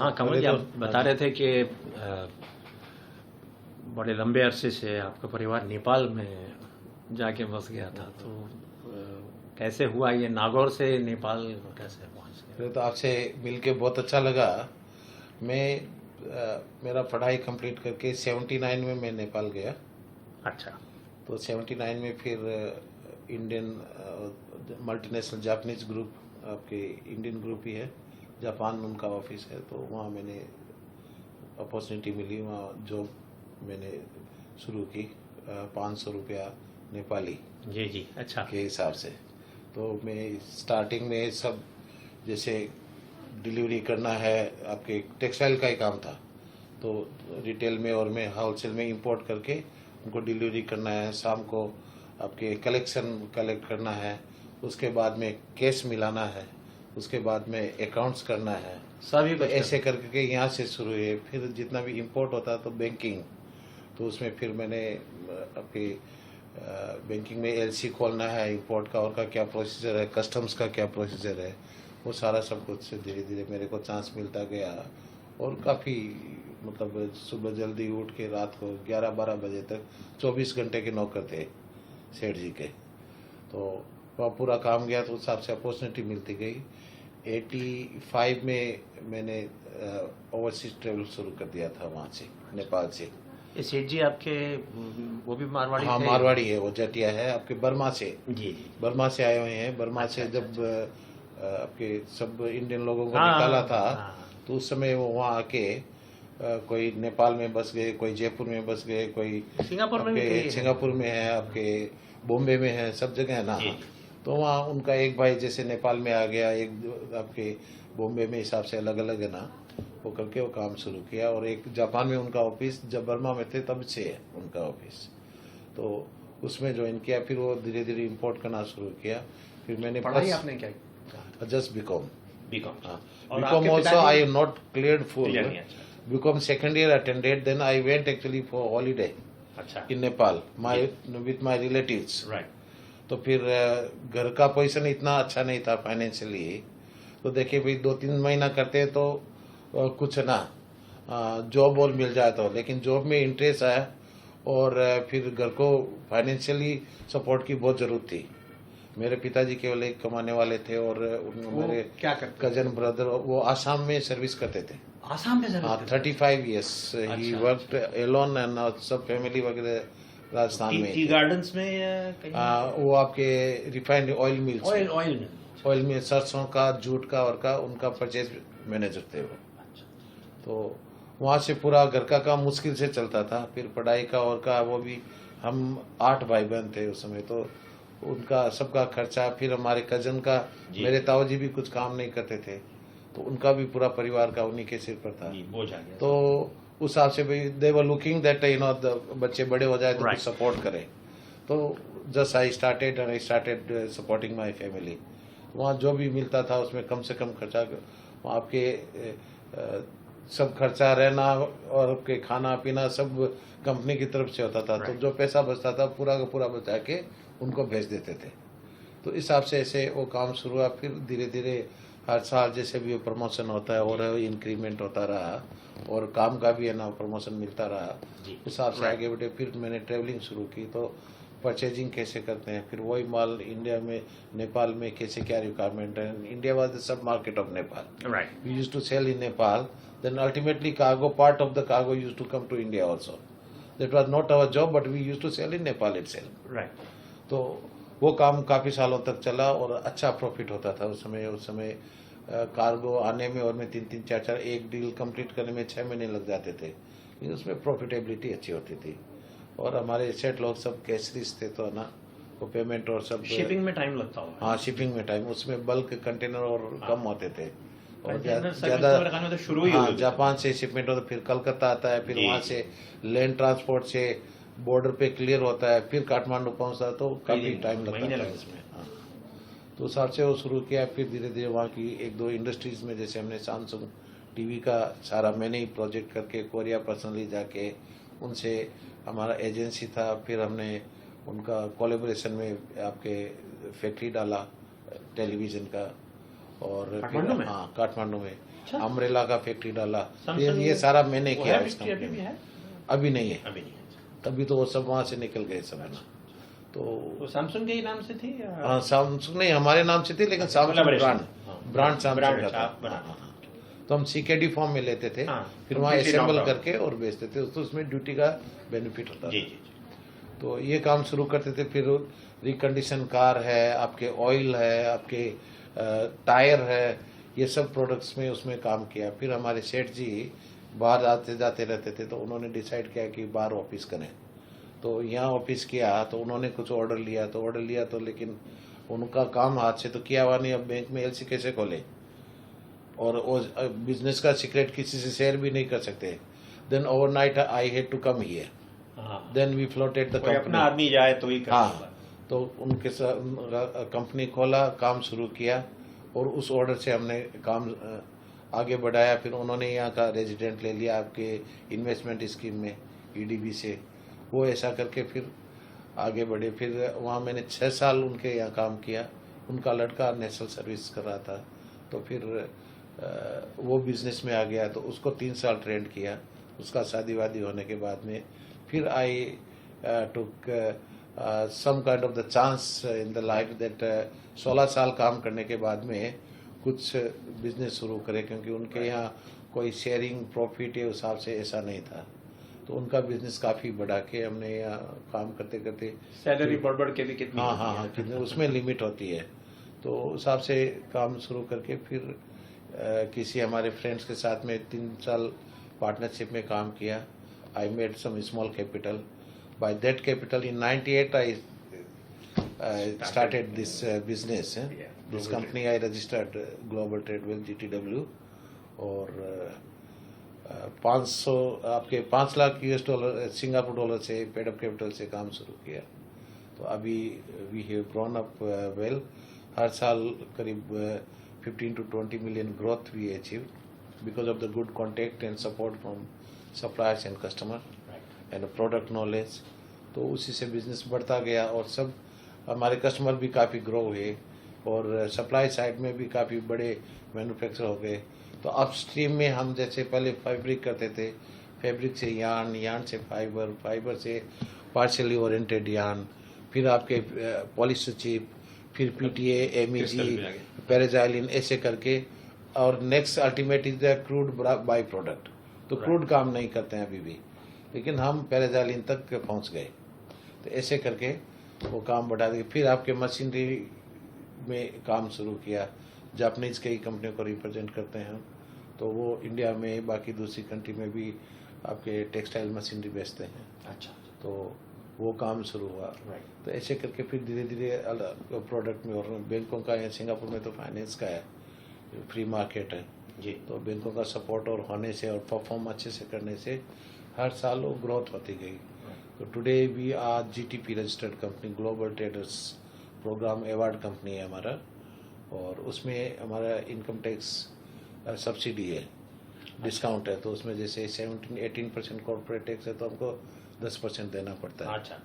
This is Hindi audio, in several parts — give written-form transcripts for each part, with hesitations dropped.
हाँ कमल पहले जी, तो आप बता रहे थे कि बड़े लंबे अरसे से आपका परिवार नेपाल में जाके बस गया था, तो कैसे हुआ ये नागौर से नेपाल कैसे पहुंच गया? पहले तो आपसे मिल के बहुत अच्छा लगा। मैं मेरा पढ़ाई कंप्लीट करके 79 में मैं नेपाल गया। अच्छा। तो 79 में फिर इंडियन मल्टीनेशनल जापानीज ग्रुप, आपके इंडियन ग्रुप ही है, जापान में उनका ऑफिस है, तो वहाँ मैंने अपॉर्चुनिटी मिली, वहाँ जॉब मैंने शुरू की। 500 रुपया नेपाली जी जी, अच्छा। के हिसाब से। तो मैं स्टार्टिंग में सब जैसे डिलीवरी करना है, आपके टेक्सटाइल का ही काम था, तो रिटेल में और मैं होलसेल में इंपोर्ट करके उनको डिलीवरी करना है। शाम को आपके कलेक्ट करना है, उसके बाद में कैश मिलाना है, उसके बाद में अकाउंट्स करना है, सभी तो कुछ ऐसे करके यहाँ से शुरू है। फिर जितना भी इंपोर्ट होता है तो बैंकिंग, तो उसमें फिर मैंने आपके बैंकिंग में एलसी खोलना है, इंपोर्ट का और का क्या प्रोसीजर है, कस्टम्स का क्या प्रोसीजर है, वो सारा सब कुछ धीरे धीरे मेरे को चांस मिलता गया। और काफ़ी मतलब सुबह जल्दी उठ के रात को 11-12 बजे तक 24 घंटे के नौकर थे सेठ जी के। तो वह पूरा काम गया तो उस हिसाब से अपॉर्चुनिटी मिलती गई। 85 में मैंने ओवरसीज ट्रेवल शुरू कर दिया था वहाँ से, नेपाल से। ये सेठ जी आपके वो भी मारवाड़ी हाँ थे? मारवाड़ी है, वो जटिया है, आपके बर्मा से। जी जी। बर्मा से आए हुए हैं। बर्मा अच्छा, से अच्छा, जब आपके सब इंडियन लोगों को हाँ, निकाला था, हाँ। तो उस समय वो वहाँ आके कोई नेपाल में बस गए, कोई जयपुर में बस गए, कोई सिंगापुर में भी आपके कई है। सिंगापुर में है, आपके बॉम्बे में है, सब जगह है ना। जी। तो वहाँ उनका एक भाई जैसे नेपाल में आ गया, एक आपके बॉम्बे में, हिसाब से अलग अलग है ना, वो करके वो काम शुरू किया। और एक जापान में उनका ऑफिस, जब बर्मा में थे तब से है उनका ऑफिस, तो उसमें ज्वाइन किया। फिर वो धीरे धीरे इंपोर्ट करना शुरू किया। फिर मैंने पढ़ाई आपने क्या कहा? Just BCom. BCom. BCom also I have not cleared full. अच्छा। BCom second year attended, then I went actually for holiday अच्छा। In Nepal with my relatives. Right. तो फिर घर का पोजीशन इतना अच्छा नहीं था फाइनेंशियली, तो देखिए भाई 2-3 महीना करते तो कुछ ना जॉब और मिल जाए तो, लेकिन जॉब में इंटरेस्ट आया और फिर घर को फाइनेंशियली सपोर्ट की बहुत जरूरत थी। मेरे पिताजी केवल एक कमाने वाले थे और मेरे क्या करते? कजन ब्रदर वो आसाम में सर्विस करते थे। आसाम में हाँ 35 years he worked alone and सब फैमिली वगैरह राजस्थान में। टी गार्डन्स में कहीं? वो आपके रिफाइंड ऑयल मिल्स, ऑयल में सरसों का, जूट का और का उनका परचेज मैनेजर थे वो। अच्छा। तो वहाँ से पूरा घर का काम मुश्किल से चलता था। फिर पढ़ाई का और का वो भी, हम 8 भाई बहन थे उस समय, तो उनका सबका खर्चा, फिर हमारे कजन का, मेरे ताऊ जी भी कुछ काम नहीं करते थे, तो उनका भी पूरा परिवार का उन्हीं के सिर पर था। बोझ आ गया। तो उस हिसाब से भी दे वर लुकिंग दैट बच्चे बड़े हो जाए तो कुछ सपोर्ट करें। तो just I started supporting my family. वहाँ जो भी मिलता था उसमें कम से कम खर्चा, आपके सब खर्चा, रहना और आपके खाना पीना सब कंपनी की तरफ से होता था। तो जो पैसा बचता था पूरा का पूरा बचा के उनको भेज देते थे। तो इस हिसाब से ऐसे वो काम शुरू हुआ। फिर धीरे धीरे हर साल जैसे भी प्रमोशन होता है और इंक्रीमेंट होता रहा और काम का भी है ना प्रमोशन मिलता रहा, उस हिसाब से आगे बढ़े। फिर मैंने ट्रेवलिंग शुरू की, तो परचेजिंग कैसे करते हैं, फिर वही माल इंडिया में, नेपाल में कैसे क्या रिक्वायरमेंट है। India was the sub market of Nepal. We used to sell in Nepal, then ultimately cargo, part of the cargo used to come to India also. That was not our job, but we used to sell in Nepal itself. तो वो काम काफ़ी सालों तक चला और अच्छा प्रॉफिट होता था उस समय कार्गो आने में और में 3-3, 4-4 एक डील कंप्लीट करने में 6 महीने लग जाते थे, लेकिन उसमें प्रॉफिटेबिलिटी अच्छी होती थी। और हमारे सेट लोग सब कैशरिस थे, तो ना वो पेमेंट और सब शिपिंग में टाइम लगता होगा। हाँ शिपिंग में टाइम, उसमें बल्क कंटेनर और कम होते थे और ज़्यादा तो शुरू ही हाँ जापान से शिपमेंट होता, फिर कलकत्ता आता है, फिर वहाँ से लैंड ट्रांसपोर्ट से बॉर्डर पे क्लियर होता है, फिर काठमांडू पहुँचता है, तो काफ़ी टाइम लगता है इसमें। हाँ तो उस हिसाब से वो शुरू किया। फिर धीरे धीरे वहाँ की 1-2 इंडस्ट्रीज़ में, जैसे हमने सैमसंग टीवी का सारा मैंने ही प्रोजेक्ट करके कोरिया पर्सनली जाके उनसे, हमारा एजेंसी था, फिर हमने उनका कोलैबोरेशन में आपके फैक्ट्री डाला टेलीविज़न का, और फिर काठमांडू में? हाँ काठमांडू में अच्छा। अम्ब्रेला का फैक्ट्री डाला। Samsung ये सारा मैंने वो किया है इस फैक्ट्री कंपनी अभी भी में। है? अभी नहीं है, अभी नहीं है। तभी तो वो सब वहाँ से निकल गए सब है ना। तो वो सैमसंग के ही नाम से थी या हाँ सैमसंग नहीं हमारे नाम से थी, लेकिन सैमसंग Collaboration, ब्रांड हाँ। ब्रांड ब्रांड सैमसंग का अच्छा, था। बना। हाँ, हाँ। तो हम सीकेडी फॉर्म में लेते थे, हाँ, फिर वहाँ completely असेंबल knocked out। करके और बेचते थे, तो उसमें ड्यूटी का बेनिफिट होता जी था। जी जी। तो ये काम शुरू करते थे। फिर रिकंडीशन कार है, आपके ऑयल है, आपके टायर है, ये सब प्रोडक्ट्स में उसमें काम किया। फिर हमारे सेठ जी बाहर आते जाते रहते थे, तो उन्होंने डिसाइड किया कि बाहर ऑफिस करें। तो यहाँ ऑफिस किया, तो उन्होंने कुछ ऑर्डर लिया तो लेकिन उनका काम हाथ से तो किया हुआ नहीं। अब बैंक में एलसी कैसे खोले, और बिजनेस का सीक्रेट किसी से शेयर भी नहीं कर सकते। Then overnight I had to come here, हाँ, देन वी फ्लोटेड द कोई अपना कंपनी। आदमी जाए तो ही कर हाँ, सकता। तो उनके साथ कंपनी खोला, काम शुरू किया, और उस ऑर्डर से हमने काम आगे बढ़ाया। फिर उन्होंने यहाँ का रेजिडेंट ले लिया आपके इन्वेस्टमेंट स्कीम में ईडीबी से। वो ऐसा करके फिर आगे बढ़े। फिर वहाँ मैंने 6 साल उनके यहाँ काम किया। उनका लड़का नेशनल सर्विस कर रहा था, तो फिर वो बिजनेस में आ गया, तो उसको 3 साल ट्रेंड किया। उसका शादी वादी होने के बाद में फिर I took some kind of the chance in the life that 16 साल काम करने के बाद में कुछ बिजनेस शुरू करे, क्योंकि उनके यहाँ कोई शेयरिंग प्रॉफिट के हिसाब से ऐसा नहीं था। तो उनका बिजनेस काफ़ी बढ़ा के हमने यहाँ काम करते करते सैलरी बढ़ के भी कितनी हाँ होती हाँ है? हाँ कितने उसमें लिमिट होती है। तो उस हिसाब से काम शुरू करके फिर किसी हमारे फ्रेंड्स के साथ में 3 साल पार्टनरशिप में काम किया। I made some small capital. By that capital in 98 I started this business. This company I registered Global Trade Well GTW, और 500 आपके 5 lakh US dollar Singapore dollar से पेड अप कैपिटल से काम शुरू किया। तो अभी we have grown up well. हर साल करीब 15 to 20 million growth we achieved because of the good contact and support from suppliers and customer and product knowledge। तो उसी से बिजनेस बढ़ता गया, और सब हमारे कस्टमर भी काफ़ी ग्रो हुए, और सप्लाई साइड में भी काफ़ी बड़े मैन्युफैक्चर हो गए। तो अपस्ट्रीम में हम जैसे पहले फैब्रिक करते थे, फैब्रिक से यार्न, यार्न से फाइबर, फाइबर से पार्शली ओरिएंटेड यार्न, फिर आपके पॉलिस्टर चिप, फिर पीटीए, एमईजी, पैराजाइलिन, ऐसे करके, और next ultimate is the crude by product. तो क्रूड काम नहीं करते हैं अभी भी, लेकिन हम पैराजाइलिन तक पहुंच गए। तो ऐसे करके वो काम बढ़ा दिए। फिर आपके मशीनरी में काम शुरू किया। जापानीज कई कंपनियों को रिप्रेजेंट करते हैं, तो वो इंडिया में बाकी दूसरी कंट्री में भी आपके टेक्सटाइल मशीनरी बेचते हैं। अच्छा, तो वो काम शुरू हुआ। तो ऐसे करके फिर धीरे धीरे अलग प्रोडक्ट में, और बैंकों का, सिंगापुर में तो फाइनेंस का है, फ्री मार्केट है जी। तो बैंकों का सपोर्ट और होने से और परफॉर्म अच्छे से करने से हर साल वो ग्रोथ होती गई। तो today we are GTP registered company, global traders program award company है हमारा, और उसमें हमारा इनकम टैक्स सब्सिडी है, डिस्काउंट है। तो उसमें जैसे 17-18% कॉर्पोरेट टैक्स है, तो हमको 10% देना पड़ता है। अच्छा,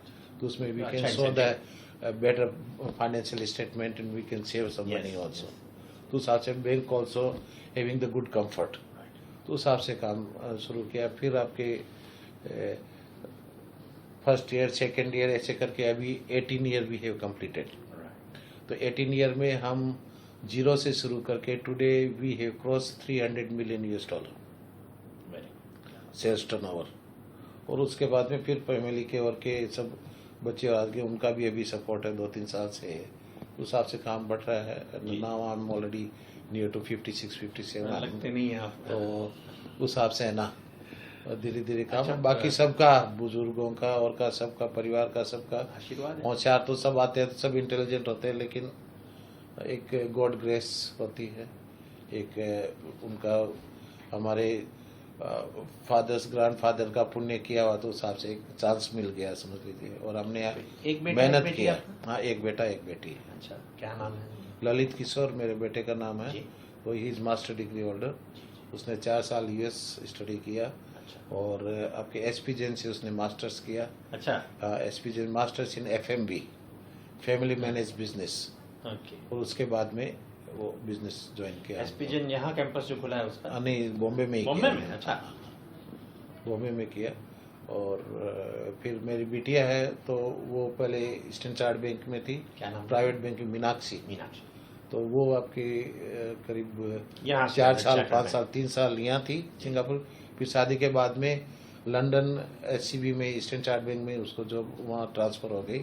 तो उसमें वी अच्छा can show the better financial statement and we can save some Yes, money also. तो उस हिसाब से bank also having the good comfort, तो उस हिसाब से काम शुरू किया। फिर आपके फर्स्ट ईयर, सेकेंड ईयर, ऐसे करके अभी 18 ईयर वी हैव कंप्लीटेड। तो 18 ईयर में हम जीरो से शुरू करके today we have cross 300 million US dollar sales turnover. और उसके बाद में फिर फैमिली के और के सब बच्चे और आगे उनका भी अभी सपोर्ट है, 2-3 साल से है। उस हिसाब से काम बढ़ रहा है। Now I am already near to 56-57। लगते नहीं है आप। तो उस हिसाब से है ना, धीरे धीरे काम। अच्छा, बाकी सबका, बुजुर्गों का और का सबका, परिवार का सबका आशीर्वाद है। होशियार तो सब आते हैं, तो सब इंटेलिजेंट होते हैं, लेकिन एक गॉड ग्रेस होती है। एक उनका हमारे फादर्स, ग्रैंडफादर का पुण्य किया हुआ, तो उस हिसाब से एक चांस मिल गया समझ लीजिए। और हमने एक बेटा, मेहनत एक बेटी किया। आपका? हाँ, एक बेटा एक बेटी है। अच्छा, क्या नाम है? ललित किशोर मेरे बेटे का नाम है। जी। वो he is master degree holder. उसने 4 साल US स्टडी किया, अच्छा, और आपके एसपी जैन से उसने मास्टर्स किया। अच्छा, SP Jain masters in FMB, family manage business. Okay, और उसके बाद में वो बिजनेस ज्वाइन किया। एसपीजन यहाँ कैंपस जो खुला है उसका? नहीं, बॉम्बे में ही बॉम्बे किया। में? अच्छा। बॉम्बे में किया। और फिर मेरी बिटिया है तो वो पहले ईस्टर्न चार्ट बैंक में थी, क्या नाम? Private bank Meenakshi. मीनाक्षी। तो वो आपके करीब यहाँ 4 साल चार्टर्ड 5 साल 3 साल यहाँ थी सिंगापुर। फिर शादी के बाद में लंदन एचसीबी में ईस्टर्न चार्ट बैंक में उसको जॉब वहाँ ट्रांसफ़र हो गई,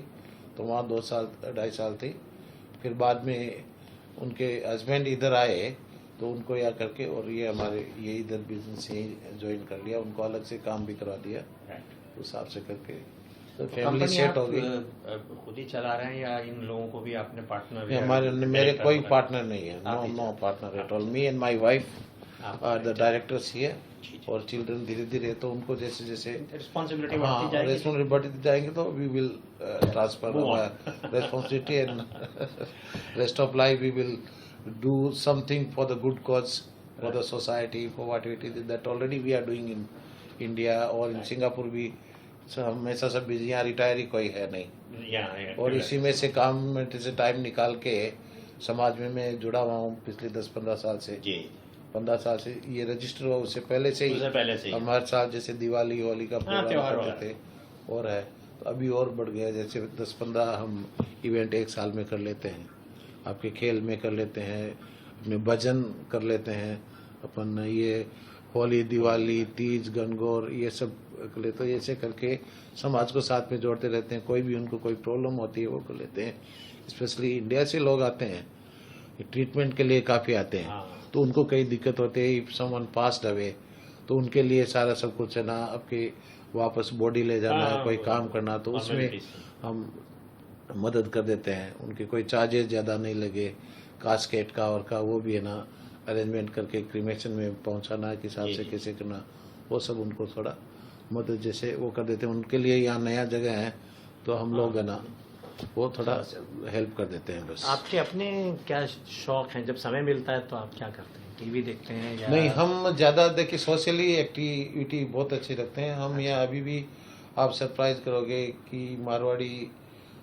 तो वहाँ 2 साल 2.5 साल थी। फिर बाद में उनके हस्बैंड इधर आए तो उनको यहाँ करके और ये इधर बिजनेस यही ज्वाइन कर लिया, उनको अलग से काम भी करवा दिया उस हिसाब से करके। तो फैमिली सेट हो गई। खुद ही चला रहे हैं या इन लोगों को भी आपने पार्टनर? मेरे कोई पार्टनर नहीं है, no partner at all. Me and my wife are the directors here. और चिल्ड्रन धीरे धीरे तो उनको जैसे जैसे रिस्पॉन्सिबिलिटी बढ़ती जाएंगे तो we will transfer responsibility and rest of life we will do something for the good cause, for the society, for what it is that already we are doing in India और in Singapore भी हमेशा सब बिजी, यहाँ रिटायरी कोई है नहीं। और इसी में से काम में से टाइम निकाल के समाज में मैं जुड़ा हुआ हूँ पिछले 10-15 साल से। 15 साल से ये रजिस्टर हुआ, उससे पहले से ही हम हर साल जैसे दिवाली होली का प्रोग्राम करते थे और है तो अभी और बढ़ गया, जैसे 10-15 हम इवेंट एक साल में कर लेते हैं। आपके खेल में कर लेते हैं, अपने भजन कर लेते हैं, अपन ये होली दिवाली तीज गणगौर ये सब कर लेते हैं। ऐसे करके समाज को साथ में जोड़ते रहते हैं। कोई भी उनको कोई प्रॉब्लम होती है वो कर लेते हैं। स्पेशली इंडिया से लोग आते हैं ट्रीटमेंट के लिए, काफ़ी आते हैं तो उनको कई दिक्कत होती है। इफ समवन पास्ड अवे तो उनके लिए सारा सब कुछ है ना, आपके वापस बॉडी ले जाना है, कोई काम करना, तो उसमें हम मदद कर देते हैं। उनके कोई चार्जेस ज़्यादा नहीं लगे, कास्केट का और का वो भी है ना अरेंजमेंट करके क्रीमेशन में पहुंचाना किस हिसाब से कैसे करना, वो सब उनको थोड़ा मदद जैसे वो कर देते हैं। उनके लिए यहाँ नया जगह है तो हम लोग है ना वो थोड़ा हेल्प कर देते हैं बस। आपके अपने क्या शौक हैं? जब समय मिलता है तो आप क्या करते हैं? टीवी देखते हैं या? नहीं, हम ज़्यादा देखिए सोशली एक्टिविटी बहुत अच्छी रखते हैं हम। यहाँ अभी भी आप सरप्राइज करोगे कि मारवाड़ी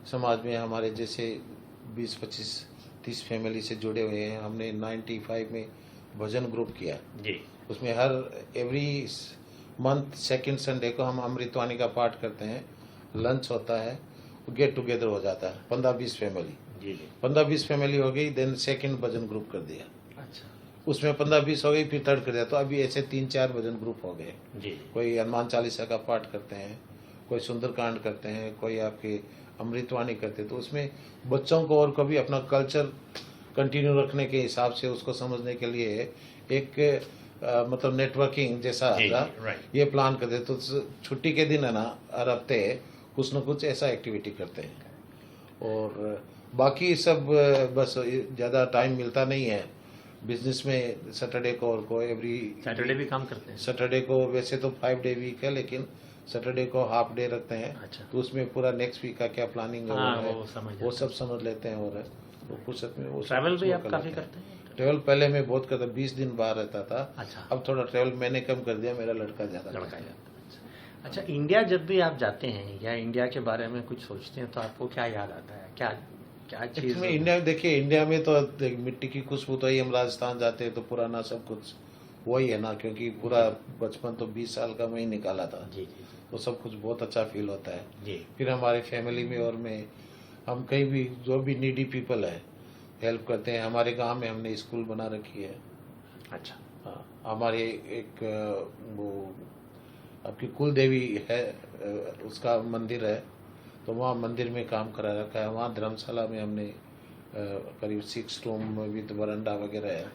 समाज में हमारे जैसे 20-25-30 फैमिली से जुड़े हुए हैं। हमने 95 में भजन ग्रुप किया जी। उसमें हर एवरी मंथ सेकंड संडे को हम अमृतवाणी का पाठ करते हैं, लंच होता है, गेट टुगेदर हो जाता है 15-20 फैमिली जी। 15-20 फैमिली हो गई, देन सेकंड भजन ग्रुप कर दिया। अच्छा, उसमें 15-20 हो गई, फिर थर्ड कर दिया, तो अभी ऐसे 3-4 भजन ग्रुप हो गए जी। कोई हनुमान चालीसा का पाठ करते हैं, कोई सुंदरकांड करते हैं, कोई आपके अमृतवाणी करते, तो उसमें बच्चों को और कभी अपना कल्चर कंटिन्यू रखने के हिसाब से उसको समझने के लिए एक मतलब नेटवर्किंग जैसा ये प्लान करते, तो छुट्टी के दिन है ना हर हफ्ते कुछ न कुछ ऐसा एक्टिविटी करते हैं। और बाकी सब बस ज़्यादा टाइम मिलता नहीं है बिजनेस में। सैटरडे को और को एवरी सैटरडे भी काम करते हैं। सैटरडे को वैसे तो 5 डे वीक है, लेकिन सैटरडे को हाफ डे रखते हैं। अच्छा। तो उसमें पूरा नेक्स्ट वीक का क्या प्लानिंग है वो सब समझ लेते हैं। और वो फुर्सत में वो ट्रैवल भी आप काफी करते हैं? ट्रैवल पहले मैं बहुत करता, 20 दिन बाहर रहता था। अच्छा। अब थोड़ा ट्रैवल मैंने कम कर दिया, मेरा लड़का ज्यादा। अच्छा, इंडिया जब भी आप जाते हैं या इंडिया के बारे में कुछ सोचते हैं तो आपको क्या याद आता है? क्या चीज में इंडिया में देखिए, इंडिया में तो मिट्टी की खुशबू तो ही, हम राजस्थान जाते हैं तो पुराना सब कुछ वही है ना, क्योंकि पूरा बचपन तो 20 साल का मैं ही निकाला था जी। तो सब कुछ बहुत अच्छा फील होता है जी। फिर हमारे फैमिली में और में हम कहीं भी जो भी नीडी पीपल है हेल्प करते हैं। हमारे गांव में हमने स्कूल बना रखी है। अच्छा। हाँ, हमारे एक वो आपकी कुल देवी है, उसका मंदिर है, तो वहाँ मंदिर में काम करा रखा है। वहाँ धर्मशाला में हमने करीब 6 रूम विद बरंडा वगैरह है,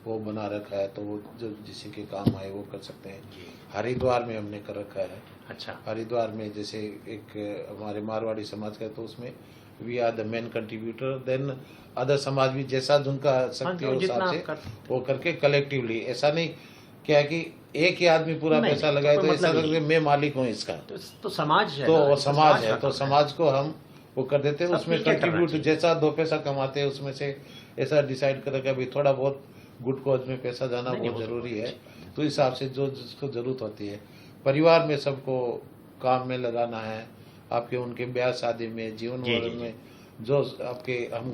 वो बना रखा है, तो वो जो जिसी के काम आए वो कर सकते हैं। हरिद्वार में हमने कर रखा है। अच्छा। हरिद्वार में जैसे एक हमारे मारवाड़ी समाज का है, तो उसमें we are the main contributor. Then other समाज भी जैसा जिनका शक्ति है उस हिसाब से वो करके कलेक्टिवली, ऐसा नहीं क्या कि एक ही आदमी पूरा पैसा लगाए तो ऐसा लगता मैं मालिक हूँ इसका, तो समाज है, तो वो समाज है, तो समाज को हम वो कर देते हैं। उसमें कंट्रीब्यूट जैसा 2 पैसा कमाते हैं उसमें से ऐसा डिसाइड कर रखा, अभी थोड़ा बहुत गुड कॉज में पैसा जाना बहुत जरूरी है। तो इस हिसाब से जो जिसको जरूरत होती है, परिवार में सबको काम में लगाना है, आपके उनके ब्याह शादी में जीवन वर्ग में जो आपके हम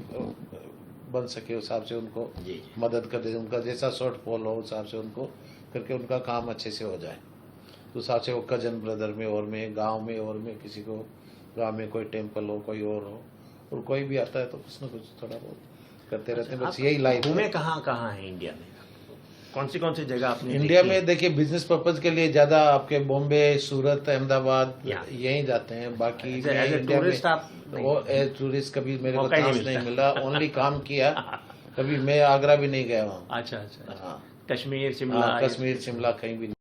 बन सके उस हिसाब से उनको जी मदद कर दे, उनका जैसा शॉर्ट फॉल हो उस हिसाब से उनको करके उनका काम अच्छे से हो जाए। तो हिसाब से वो कजन ब्रदर में और में गांव में और में किसी को गांव में कोई टेम्पल हो कोई और हो, और कोई भी आता है तो कुछ ना कुछ थोड़ा बहुत करते रहते हैं। बस यही लाइफ घूमे कहाँ कहाँ है इंडिया में, कौन सी जगह आपने इंडिया देखी? में देखिए बिजनेस पर्पज के लिए ज्यादा आपके बॉम्बे, सूरत, अहमदाबाद या। यहीं जाते हैं। बाकी एज मैं ए इंडिया टूरिस्ट में आप वो एज टूरिस्ट कभी मेरे को मौका ही नहीं चांस नहीं मिलता। मिला, ओनली काम किया। कभी मैं आगरा भी नहीं गया वहाँ। अच्छा, हाँ कश्मीर शिमला हाँ, कश्मीर शिमला कहीं भी नहीं।